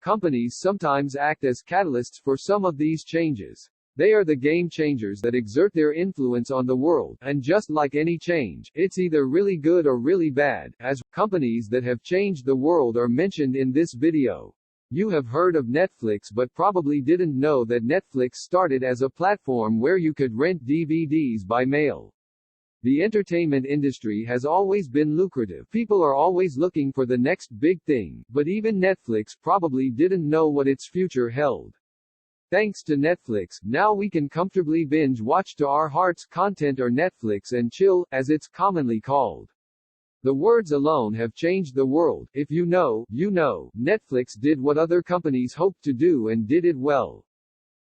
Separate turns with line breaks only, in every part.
Companies sometimes act as catalysts for some of these changes. They are the game changers that exert their influence on the world, and just like any change, it's either really good or really bad, as companies that have changed the world are mentioned in this video. You have heard of Netflix but probably didn't know that Netflix started as a platform where you could rent DVDs by mail. The entertainment industry has always been lucrative. People are always looking for the next big thing, but even Netflix probably didn't know what its future held. Thanks to Netflix, now we can comfortably binge watch to our heart's content, or Netflix and chill, as it's commonly called. The words alone have changed the world. If you know, you know. Netflix did what other companies hoped to do and did it well.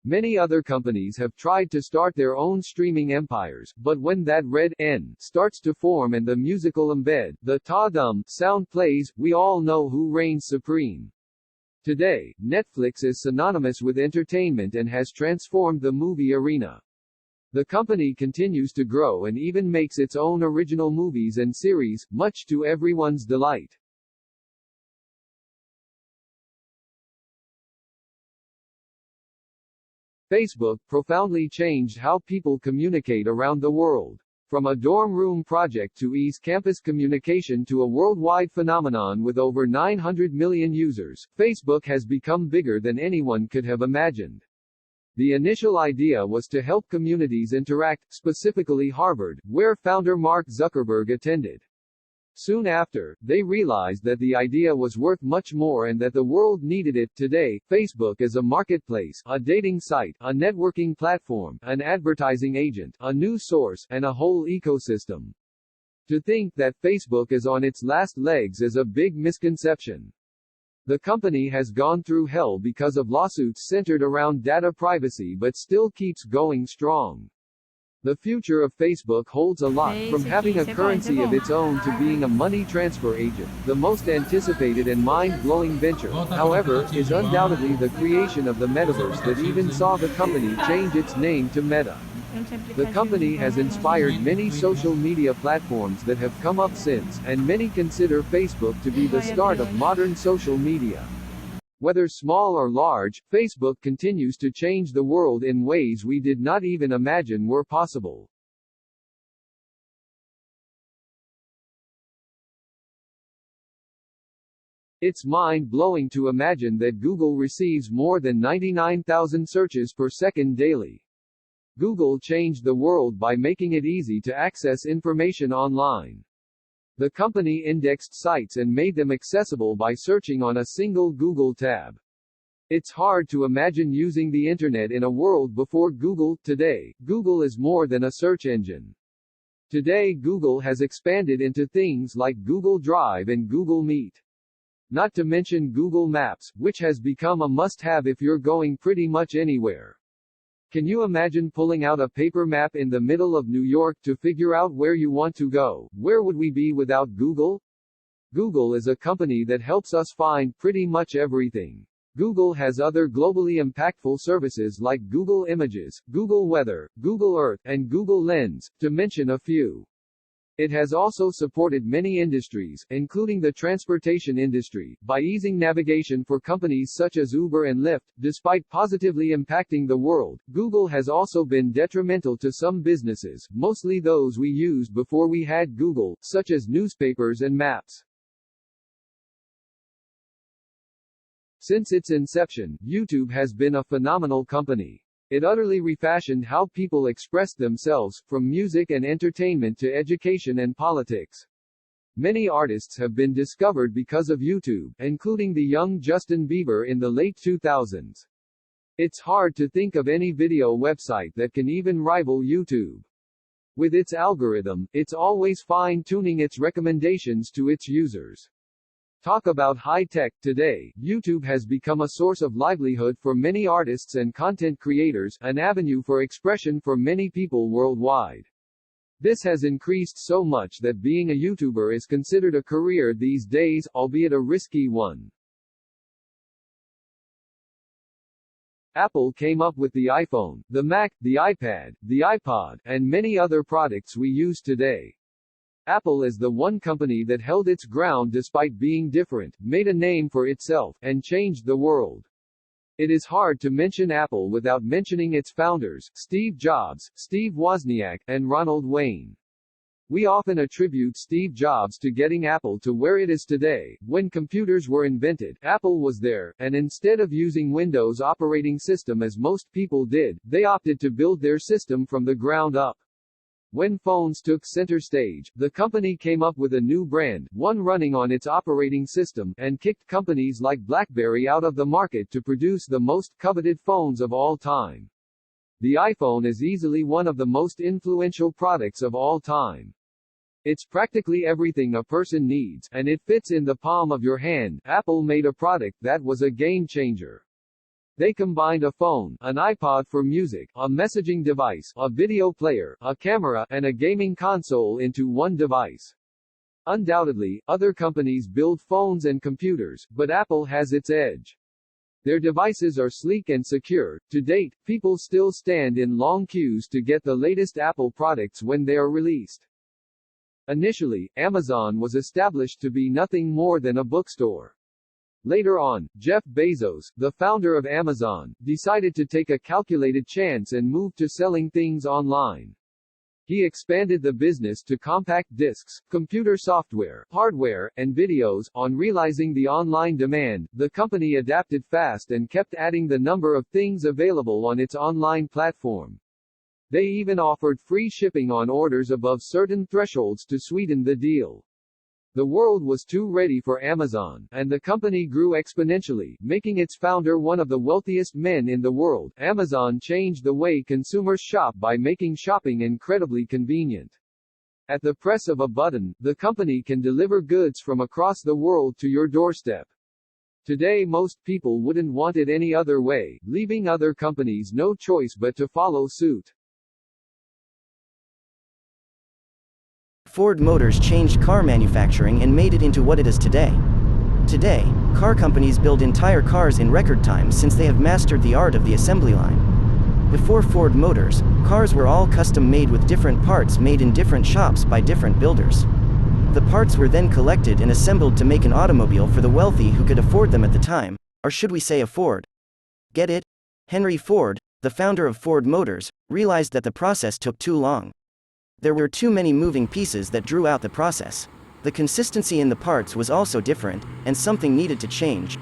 Many other companies have tried to start their own streaming empires, but when that red N starts to form and the musical embed, the ta-dum sound plays, we all know who reigns supreme. Today, Netflix is synonymous with entertainment and has transformed the movie arena. The company continues to grow and even makes its own original movies and series, much to everyone's delight. Facebook profoundly changed how people communicate around the world. From a dorm room project to ease campus communication to a worldwide phenomenon with over 900 million users, Facebook has become bigger than anyone could have imagined. The initial idea was to help communities interact, specifically Harvard, where founder Mark Zuckerberg attended. Soon after, they realized that the idea was worth much more and that the world needed it. Today, Facebook is a marketplace, a dating site, a networking platform, an advertising agent, a news source, and a whole ecosystem. To think that Facebook is on its last legs is a big misconception. The company has gone through hell because of lawsuits centered around data privacy but still keeps going strong. The future of Facebook holds a lot, from having a currency of its own to being a money transfer agent. The most anticipated and mind-blowing venture, however, is undoubtedly the creation of the metaverse that even saw the company change its name to Meta. The company has inspired many social media platforms that have come up since, and many consider Facebook to be the start of modern social media. Whether small or large, Facebook continues to change the world in ways we did not even imagine were possible. It's mind-blowing to imagine that Google receives more than 99,000 searches per second daily. Google changed the world by making it easy to access information online. The company indexed sites and made them accessible by searching on a single Google tab. It's hard to imagine using the internet in a world before Google. Today, Google is more than a search engine. Today, Google has expanded into things like Google Drive and Google Meet. Not to mention Google Maps, which has become a must-have if you're going pretty much anywhere. Can you imagine pulling out a paper map in the middle of New York to figure out where you want to go? Where would we be without Google? Google is a company that helps us find pretty much everything. Google has other globally impactful services like Google Images, Google Weather, Google Earth, and Google Lens, to mention a few. It has also supported many industries, including the transportation industry, by easing navigation for companies such as Uber and Lyft. Despite positively impacting the world, Google has also been detrimental to some businesses, mostly those we used before we had Google, such as newspapers and maps. Since its inception, YouTube has been a phenomenal company. It utterly refashioned how people expressed themselves, from music and entertainment to education and politics. Many artists have been discovered because of YouTube, including the young Justin Bieber in the late 2000s. It's hard to think of any video website that can even rival YouTube. With its algorithm, it's always fine-tuning its recommendations to its users. Talk about high-tech. Today, YouTube has become a source of livelihood for many artists and content creators, an avenue for expression for many people worldwide. This has increased so much that being a YouTuber is considered a career these days, albeit a risky one. Apple came up with the iPhone, the Mac, the iPad, the iPod, and many other products we use today. Apple is the one company that held its ground despite being different, made a name for itself, and changed the world. It is hard to mention Apple without mentioning its founders, Steve Jobs, Steve Wozniak, and Ronald Wayne. We often attribute Steve Jobs to getting Apple to where it is today. When computers were invented, Apple was there, and instead of using Windows operating system as most people did, they opted to build their system from the ground up. When phones took center stage, the company came up with a new brand, one running on its operating system, and kicked companies like BlackBerry out of the market to produce the most coveted phones of all time. The iPhone is easily one of the most influential products of all time. It's practically everything a person needs, and it fits in the palm of your hand. Apple made a product that was a game changer. They combined a phone, an iPod for music, a messaging device, a video player, a camera, and a gaming console into one device. Undoubtedly, other companies build phones and computers, but Apple has its edge. Their devices are sleek and secure. To date, people still stand in long queues to get the latest Apple products when they are released. Initially, Amazon was established to be nothing more than a bookstore. Later on, Jeff Bezos, the founder of Amazon, decided to take a calculated chance and move to selling things online. He expanded the business to compact discs, computer software, hardware, and videos. On realizing the online demand, the company adapted fast and kept adding the number of things available on its online platform. They even offered free shipping on orders above certain thresholds to sweeten the deal. The world was too ready for Amazon, and the company grew exponentially, making its founder one of the wealthiest men in the world. Amazon changed the way consumers shop by making shopping incredibly convenient. At the press of a button, the company can deliver goods from across the world to your doorstep. Today most people wouldn't want it any other way, leaving other companies no choice but to follow suit.
Ford Motors changed car manufacturing and made it into what it is today. Today, car companies build entire cars in record time since they have mastered the art of the assembly line. Before Ford Motors, cars were all custom-made with different parts made in different shops by different builders. The parts were then collected and assembled to make an automobile for the wealthy who could afford them at the time, or should we say afford? Get it? Henry Ford, the founder of Ford Motors, realized that the process took too long. There were too many moving pieces that drew out the process. The consistency in the parts was also different, and something needed to change.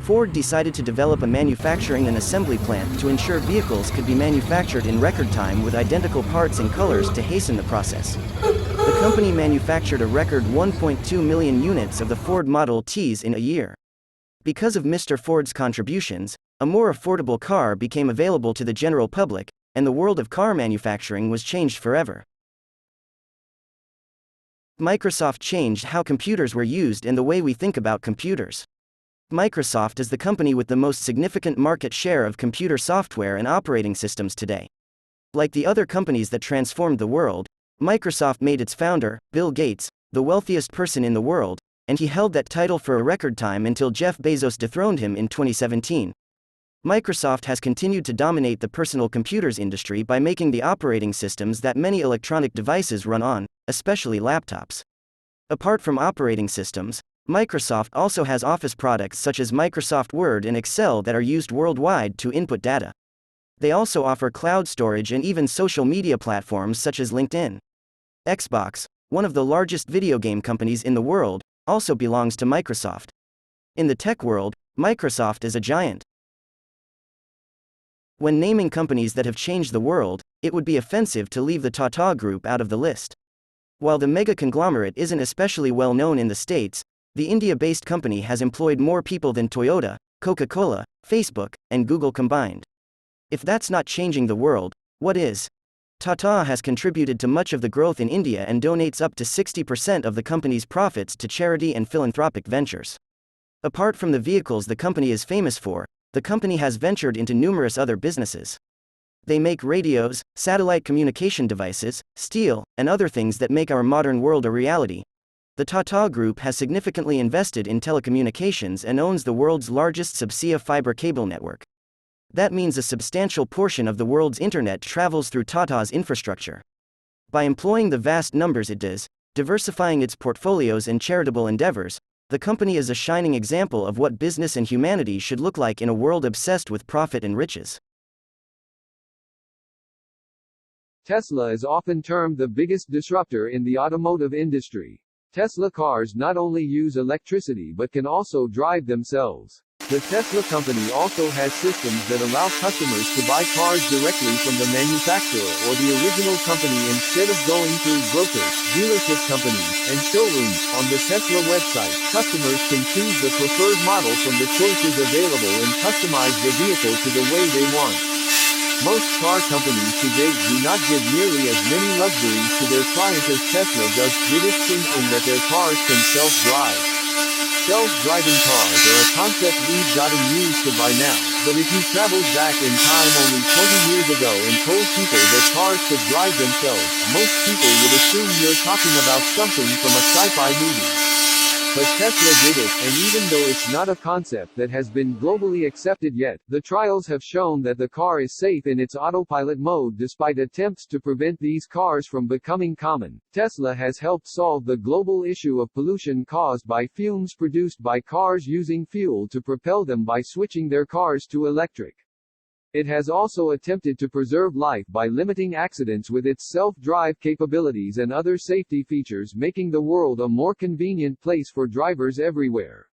Ford decided to develop a manufacturing and assembly plant to ensure vehicles could be manufactured in record time with identical parts and colors to hasten the process. The company manufactured a record 1.2 million units of the Ford Model Ts in a year. Because of Mr. Ford's contributions, a more affordable car became available to the general public, and the world of car manufacturing was changed forever. Microsoft changed how computers were used and the way we think about computers. Microsoft is the company with the most significant market share of computer software and operating systems today. Like the other companies that transformed the world, Microsoft made its founder, Bill Gates, the wealthiest person in the world, and he held that title for a record time until Jeff Bezos dethroned him in 2017. Microsoft has continued to dominate the personal computers industry by making the operating systems that many electronic devices run on, especially laptops. Apart from operating systems, Microsoft also has office products such as Microsoft Word and Excel that are used worldwide to input data. They also offer cloud storage and even social media platforms such as LinkedIn. Xbox, one of the largest video game companies in the world, also belongs to Microsoft. In the tech world, Microsoft is a giant. When naming companies that have changed the world, it would be offensive to leave the Tata Group out of the list. While the mega conglomerate isn't especially well known in the States, the India-based company has employed more people than Toyota, Coca-Cola, Facebook, and Google combined. If that's not changing the world, what is? Tata has contributed to much of the growth in India and donates up to 60% of the company's profits to charity and philanthropic ventures. Apart from the vehicles the company is famous for, the company has ventured into numerous other businesses. They make radios, satellite communication devices, steel, and other things that make our modern world a reality. The Tata Group has significantly invested in telecommunications and owns the world's largest subsea fiber cable network. That means a substantial portion of the world's internet travels through Tata's infrastructure. By employing the vast numbers it does, Diversifying its portfolios and charitable endeavors, the company is a shining example of what business and humanity should look like in a world obsessed with profit and riches.
Tesla is often termed the biggest disruptor in the automotive industry. Tesla cars not only use electricity but can also drive themselves. The Tesla company also has systems that allow customers to buy cars directly from the manufacturer or the original company instead of going through brokers, dealership companies, and showrooms. On the Tesla website, customers can choose the preferred model from the choices available and customize the vehicle to the way they want. Most car companies today do not give nearly as many luxuries to their clients as Tesla does, with its thinking that their cars can self-drive. Self-driving cars are a concept we've gotten used to by now, but if you traveled back in time only 20 years ago and told people that cars could drive themselves, most people would assume you're talking about something from a sci-fi movie. But Tesla did it, and even though it's not a concept that has been globally accepted yet, the trials have shown that the car is safe in its autopilot mode despite attempts to prevent these cars from becoming common. Tesla has helped solve the global issue of pollution caused by fumes produced by cars using fuel to propel them by switching their cars to electric. It has also attempted to preserve life by limiting accidents with its self-drive capabilities and other safety features, making the world a more convenient place for drivers everywhere.